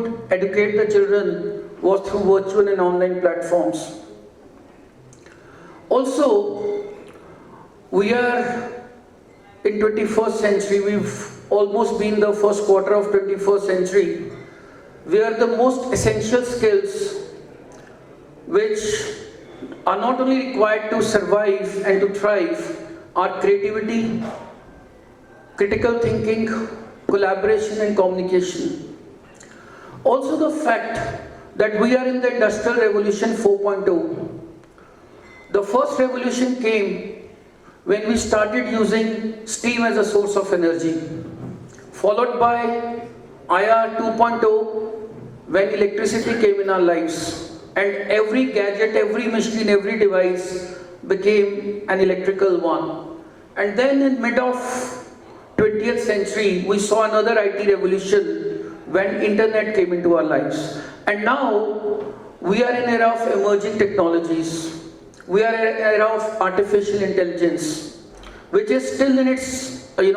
could educate the children was through virtual and online platforms. Also, we are in 21st century, we've almost been the first quarter of 21st century, where the most essential skills which are not only required to survive and to thrive are creativity, critical thinking, collaboration and communication. Also the fact that we are in the Industrial Revolution 4.0. The first revolution came when we started using steam as a source of energy, followed by IR 2.0 when electricity came in our lives. And every gadget, every machine, every device became an electrical one. And then in mid of 20th century, we saw another IT revolution when internet came into our lives. And now we are in an era of emerging technologies. We are in an era of artificial intelligence, which is still in its, very,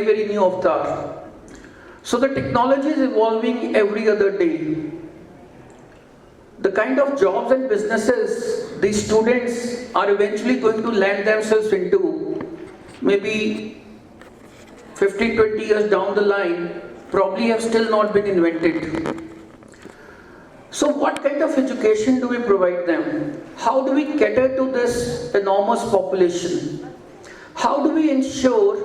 very new avatar. So the technology is evolving every other day. The kind of jobs and businesses these students are eventually going to land themselves into, maybe 15, 20 years down the line, probably have still not been invented. So what kind of education do we provide them? How do we cater to this enormous population? How do we ensure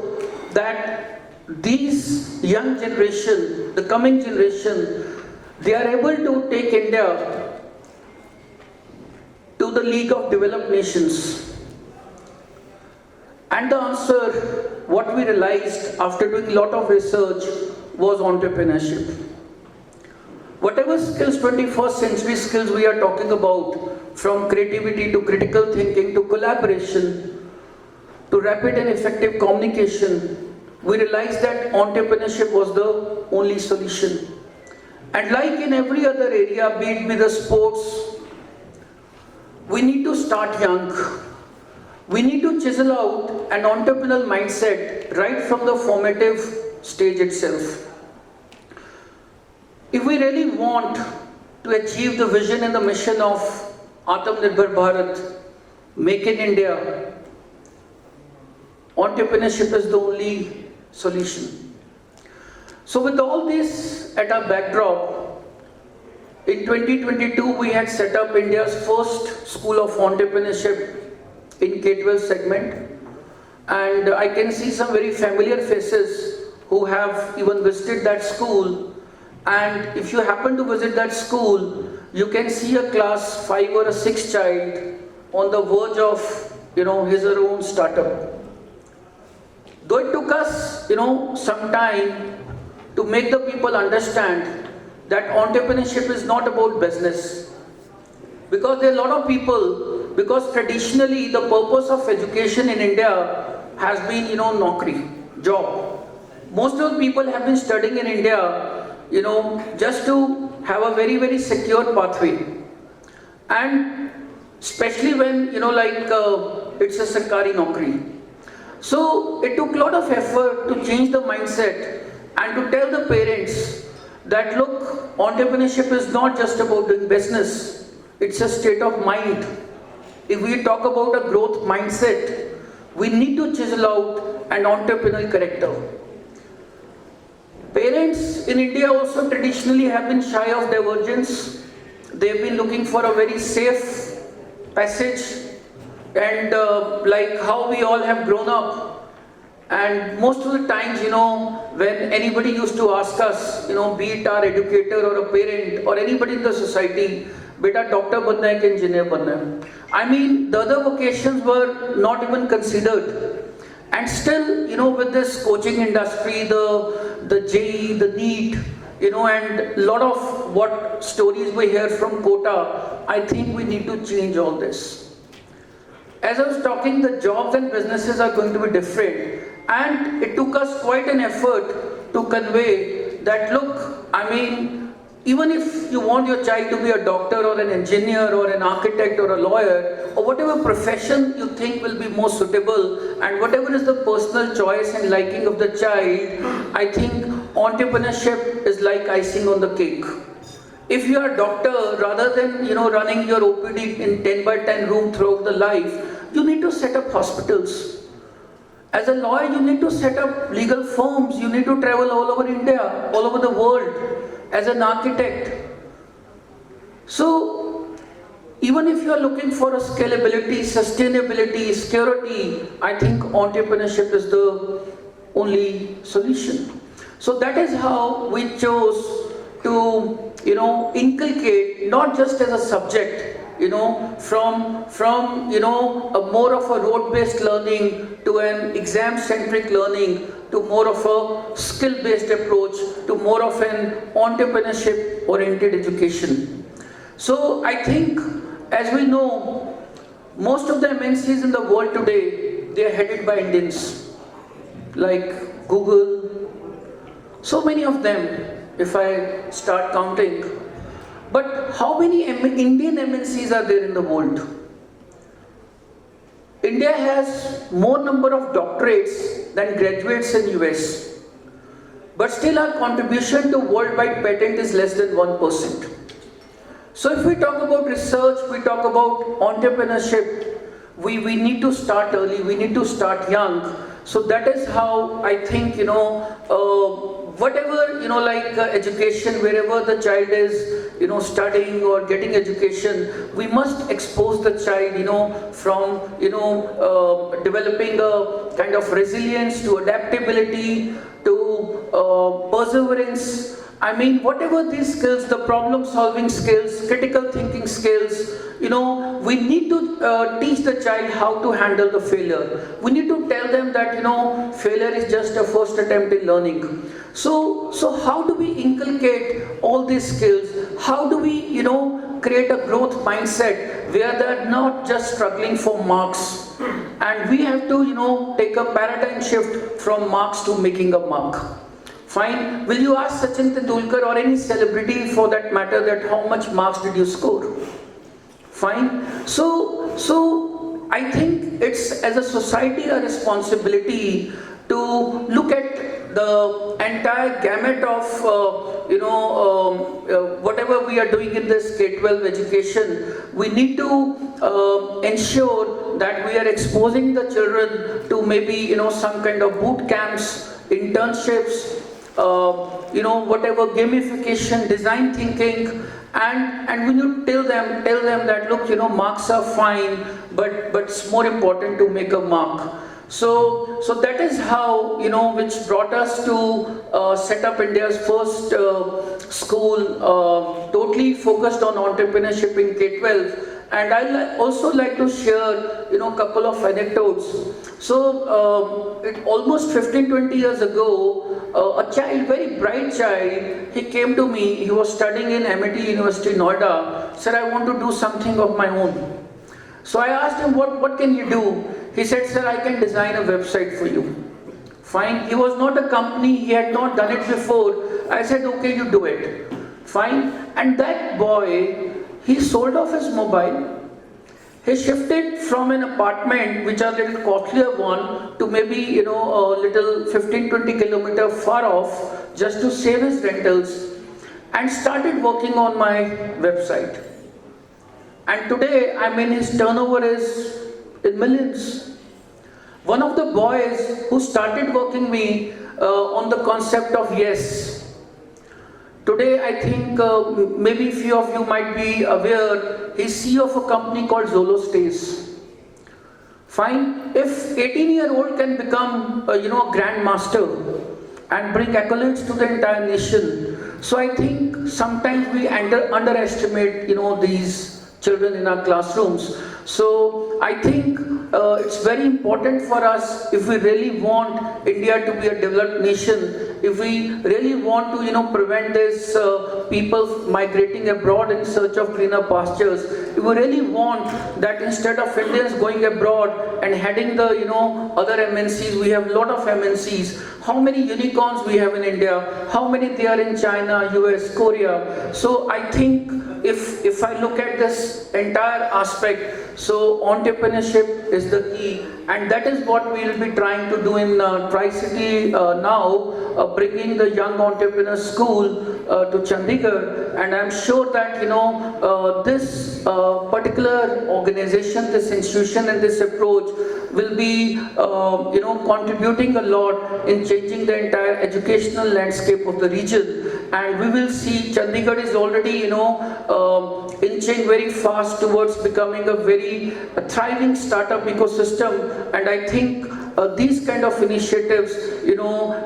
that these young generation, the coming generation, they are able to take India to the League of Developed Nations? And the answer, what we realized after doing a lot of research, was entrepreneurship. Whatever skills, 21st century skills we are talking about, from creativity to critical thinking to collaboration to rapid and effective communication, we realized that entrepreneurship was the only solution. And like in every other area, be it the sports, we need to start young. We need to chisel out an entrepreneurial mindset right from the formative stage itself. If we really want to achieve the vision and the mission of Atmanirbhar Bharat, Make in India, entrepreneurship is the only solution. So with all this at our backdrop, in 2022 we had set up India's first school of entrepreneurship in K-12 segment, and I can see some very familiar faces who have even visited that school. And if you happen to visit that school, you can see a class 5 or a 6 child on the verge of, his or her own startup. Though it took us, some time to make the people understand that entrepreneurship is not about business. Because there are a lot of people, because traditionally the purpose of education in India has been, naukri, job. Most of the people have been studying in India just to have a very, very secure pathway. And especially when, it's a sarkari naukri. So it took a lot of effort to change the mindset and to tell the parents that, look, entrepreneurship is not just about doing business. It's a state of mind. If we talk about a growth mindset, we need to chisel out an entrepreneurial character. Parents in India also traditionally have been shy of divergence. They've been looking for a very safe passage, and like how we all have grown up. And most of the times, when anybody used to ask us, be it our educator or a parent or anybody in the society, beta doctor banna hai ki engineer banna hai. I mean, the other vocations were not even considered. And still, with this coaching industry, the JEE, the NEET, and a lot of what stories we hear from quota, I think we need to change all this. As I was talking, the jobs and businesses are going to be different. And it took us quite an effort to convey that, look, even if you want your child to be a doctor or an engineer or an architect or a lawyer or whatever profession you think will be most suitable, and whatever is the personal choice and liking of the child, I think entrepreneurship is like icing on the cake. If you are a doctor, rather than running your OPD in 10 by 10 room throughout the life, you need to set up hospitals. As a lawyer, you need to set up legal firms. You need to travel all over India, all over the world. As an architect. So, even if you are looking for a scalability, sustainability, security, I think entrepreneurship is the only solution. So that is how we chose to, inculcate not just as a subject, from a more of a road-based learning to an exam-centric learning to more of a skill-based approach to more of an entrepreneurship-oriented education. So I think, as we know, most of the MNCs in the world today, they are headed by Indians, like Google, so many of them, if I start counting. But how many Indian MNCs are there in the world? India has more number of doctorates than graduates in US. But still our contribution to worldwide patent is less than 1%. So if we talk about research, we talk about entrepreneurship, we need to start early, we need to start young. So that is how I think, whatever, education, wherever the child is, studying or getting education, we must expose the child, from, developing a kind of resilience to adaptability to perseverance. I mean, whatever these skills, the problem solving skills, critical thinking skills, we need to teach the child how to handle the failure. We need to tell them that, failure is just a first attempt in learning. So how do we inculcate all these skills? How do we, create a growth mindset where they're not just struggling for marks? And we have to, take a paradigm shift from marks to making a mark. Fine. Will you ask Sachin Tendulkar or any celebrity for that matter that how much marks did you score? Fine. So I think it's as a society a responsibility to look at the entire gamut of whatever we are doing in this K-12 education. We need to ensure that we are exposing the children to maybe some kind of boot camps, internships, whatever gamification, design thinking, and we need to tell them that look, marks are fine, but it's more important to make a mark. So that is how, which brought us to set up India's first school totally focused on entrepreneurship in K-12. And I also like to share, a couple of anecdotes. So, almost 15-20 years ago, a child, very bright child, he came to me. He was studying in MIT University, Noida. Said, I want to do something of my own. So I asked him, what can you do? He said, sir, I can design a website for you. Fine. He was not a company. He had not done it before. I said, okay, you do it. Fine. And that boy, he sold off his mobile. He shifted from an apartment, which are a little costlier one, to maybe, a little 15-20 kilometer far off, just to save his rentals, and started working on my website. And today, his turnover is in millions. One of the boys who started working me on the concept of yes. Today, I think maybe few of you might be aware, he's CEO of a company called Zolo Stays. Fine. If 18-year-old can become, a grandmaster and bring accolades to the entire nation, so I think sometimes we underestimate, these children in our classrooms. So I think it's very important for us, if we really want India to be a developed nation, if we really want to prevent this people migrating abroad in search of greener pastures, if we really want that instead of Indians going abroad and heading the other MNCs, we have a lot of MNCs. How many unicorns we have in India? How many they are in China, US, Korea? So I think if I look at this entire aspect, so entrepreneurship entrepreneurship is the key, and that is what we will be trying to do in Tri-City now, bringing the Young Entrepreneur School to Chandigarh. And I'm sure that this particular organization, this institution, and this approach will be contributing a lot in changing the entire educational landscape of the region. And we will see Chandigarh is already inching very fast towards becoming a very thriving startup ecosystem. And I think these kind of initiatives,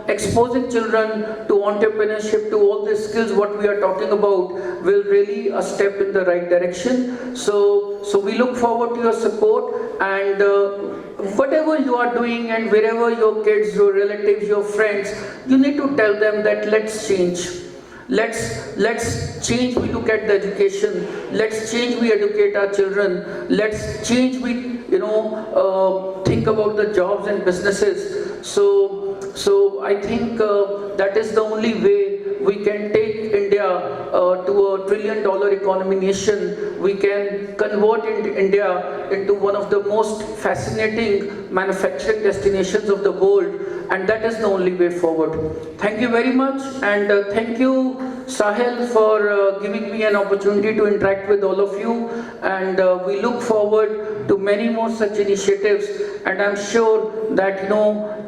exposing children to entrepreneurship, to all the skills what we are talking about, will really a step in the right direction. So we look forward to your support, and whatever you are doing and wherever your kids, your relatives, your friends, you need to tell them that let's change. Let's change, we look at the education. Let's change, we educate our children. Let's change, we think about the jobs and businesses. So I think that is the only way we can take India to a $1 trillion economy nation. We can convert India into one of the most fascinating manufacturing destinations of the world, and that is the only way forward. Thank you very much, and thank you, Sahil, for giving me an opportunity to interact with all of you, and we look forward to many more such initiatives. And I'm sure that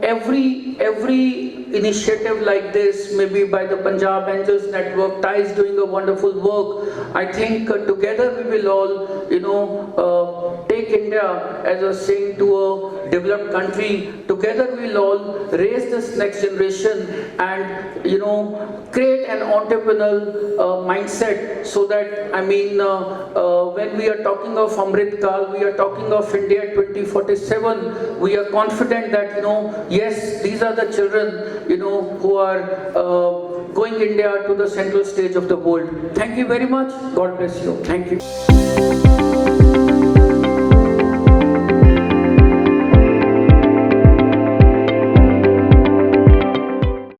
every initiative like this, maybe by the Punjab Angels Network, TIE is doing a wonderful work. I think together we will all take India, as I was saying, to a developed country. Together we will all raise this next generation and create an entrepreneurial mindset, so that when we are talking of Amrit Kal, we are talking of India 2047, we are confident that yes, these are the children who are going India to the central stage of the world. Thank you very much. God bless you. Thank you.